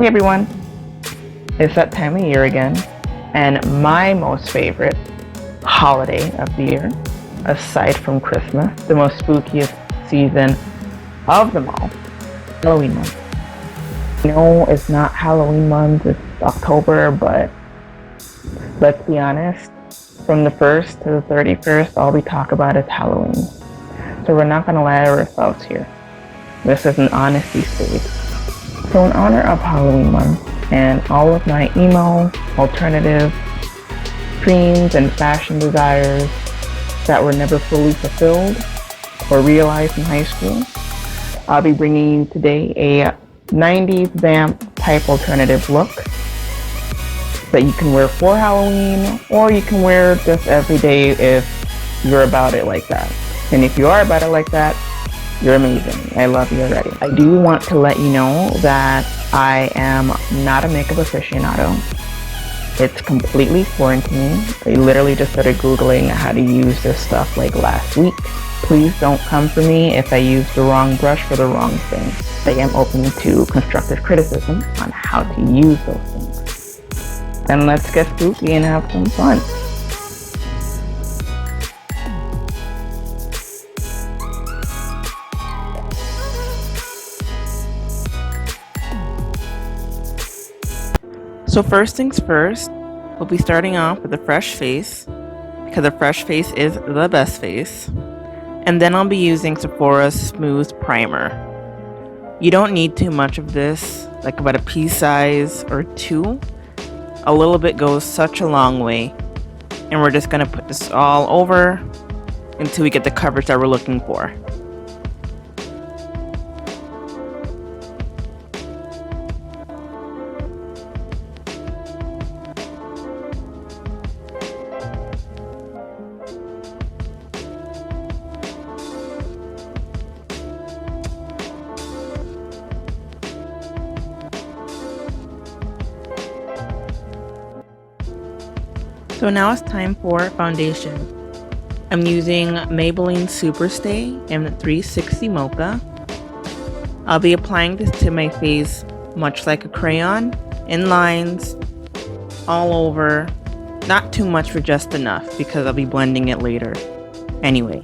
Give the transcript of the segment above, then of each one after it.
Hey everyone, it's that time of year again, and my most favorite holiday of the year, aside from Christmas, the most spookiest season of them all, Halloween month. No, it's not Halloween month, it's October, but let's be honest, from the 1st to the 31st, all we talk about is Halloween. So we're not going to lie to ourselves here. This is an honesty stage. So in honor of Halloween month and all of my emo, alternative, dreams and fashion desires that were never fully fulfilled or realized in high school, I'll be bringing you today a 90s vamp type alternative look that you can wear for Halloween, or you can wear just every day if you're about it like that. And if you are about it like that, you're amazing. I love you already. I do want to let you know that I am not a makeup aficionado. It's completely foreign to me. I literally just started Googling how to use this stuff like last week. Please don't come for me if I use the wrong brush for the wrong thing. I am open to constructive criticism on how to use those things. Then let's get spooky and have some fun. So first things first, we'll be starting off with a fresh face, because a fresh face is the best face. And then I'll be using Sephora's Smooth Primer. You don't need too much of this, like about a pea size or two. A little bit goes such a long way. And we're just gonna put this all over until we get the coverage that we're looking for. So now it's time for foundation. I'm using Maybelline Superstay in 360 Mocha. I'll be applying this to my face much like a crayon, in lines, all over. Not too much, for just enough, because I'll be blending it later anyway.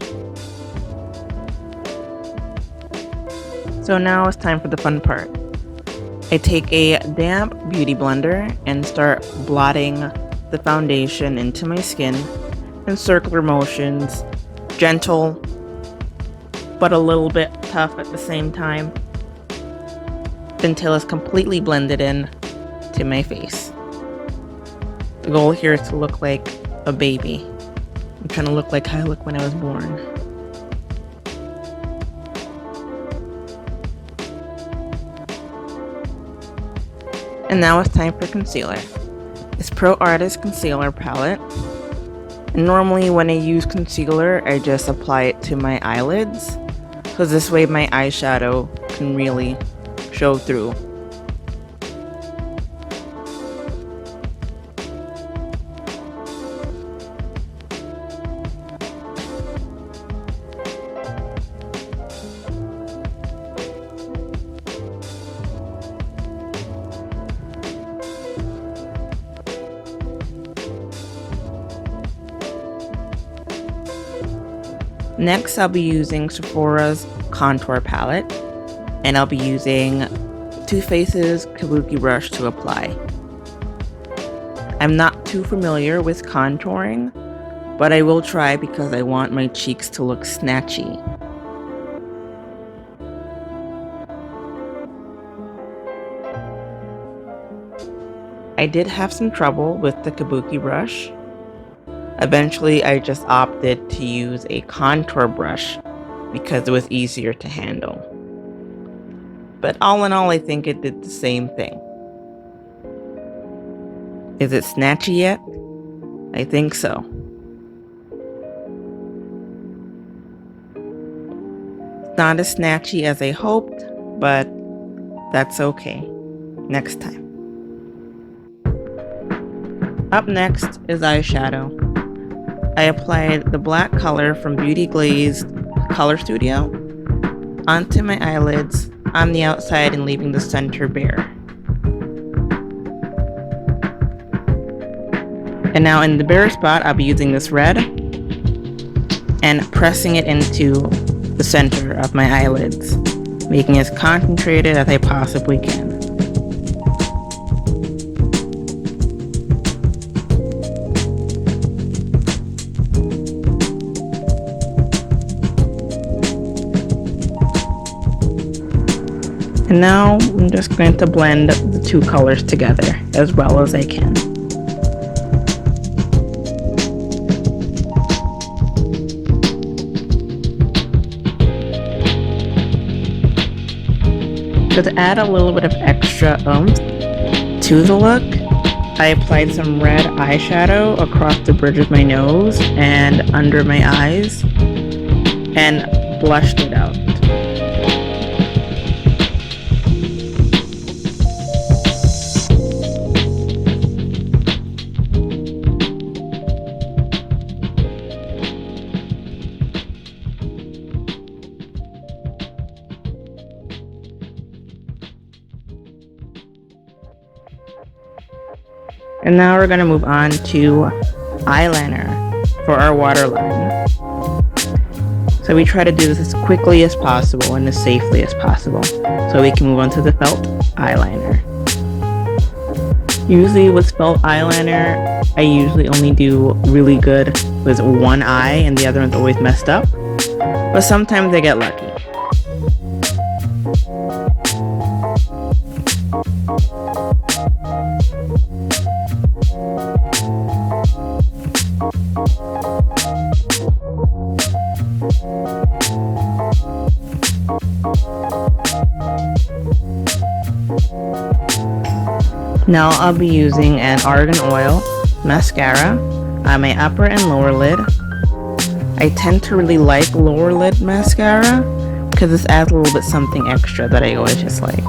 So now it's time for the fun part. I take a damp beauty blender and start blotting the foundation into my skin in circular motions, gentle but a little bit tough at the same time, until it's completely blended in to my face. The goal here is to look like a baby. I'm trying to look like how I looked when I was born. And now it's time for concealer. It's ProArtist concealer palette. And normally when I use concealer, I just apply it to my eyelids, because this way my eyeshadow can really show through. Next, I'll be using Sephora's contour palette, and I'll be using Too Faced's Kabuki brush to apply. I'm not too familiar with contouring, but I will try because I want my cheeks to look snatchy. I did have some trouble with the Kabuki brush. Eventually, I just opted to use a contour brush because it was easier to handle. But all in all, I think it did the same thing. Is it snatchy yet? I think so. It's not as snatchy as I hoped, but that's okay. Next time. Up next is eyeshadow. I applied the black color from Beauty Glazed Color Studio onto my eyelids on the outside and leaving the center bare. And now in the bare spot, I'll be using this red and pressing it into the center of my eyelids, making it as concentrated as I possibly can. And now I'm just going to blend the two colors together as well as I can. To add a little bit of extra oomph to the look, I applied some red eyeshadow across the bridge of my nose and under my eyes and blushed it out. And now we're going to move on to eyeliner for our waterline. So we try to do this as quickly as possible and as safely as possible so we can move on to the felt eyeliner. Usually with felt eyeliner, I usually only do really good with one eye and the other one's always messed up, but sometimes I get lucky. Now I'll be using an argan oil mascara on my upper and lower lid. I tend to really like lower lid mascara because this adds a little bit something extra that I always just like.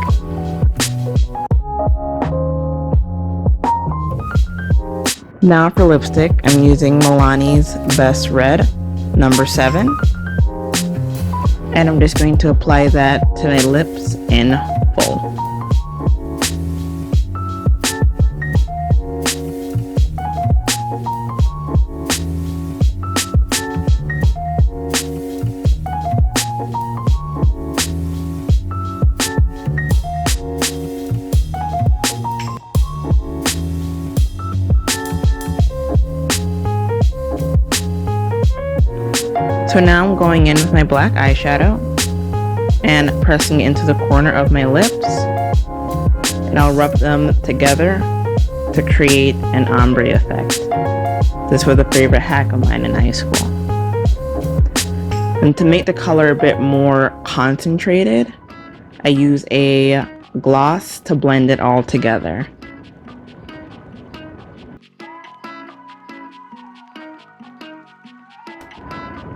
Now for lipstick, I'm using Milani's Best Red, number 7. And I'm just going to apply that to my lips in full. So now I'm going in with my black eyeshadow and pressing it into the corner of my lips, and I'll rub them together to create an ombre effect. This was a favorite hack of mine in high school. And to make the color a bit more concentrated, I use a gloss to blend it all together.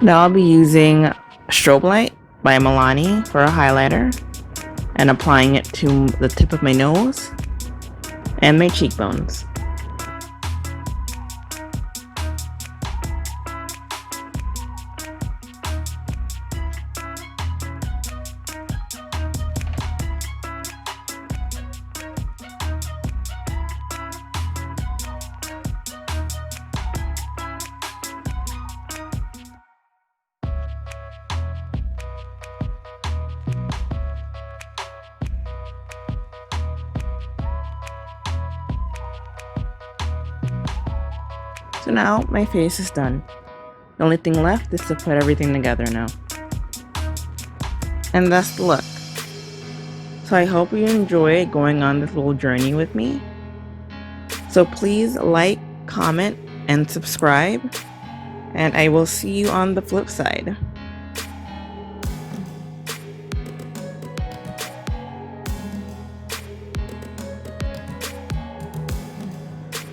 Now I'll be using Strobe Light by Milani for a highlighter and applying it to the tip of my nose and my cheekbones. So now my face is done. The only thing left is to put everything together now. And that's the look. So I hope you enjoy going on this little journey with me. So please like, comment, and subscribe. And I will see you on the flip side.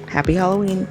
Happy Halloween!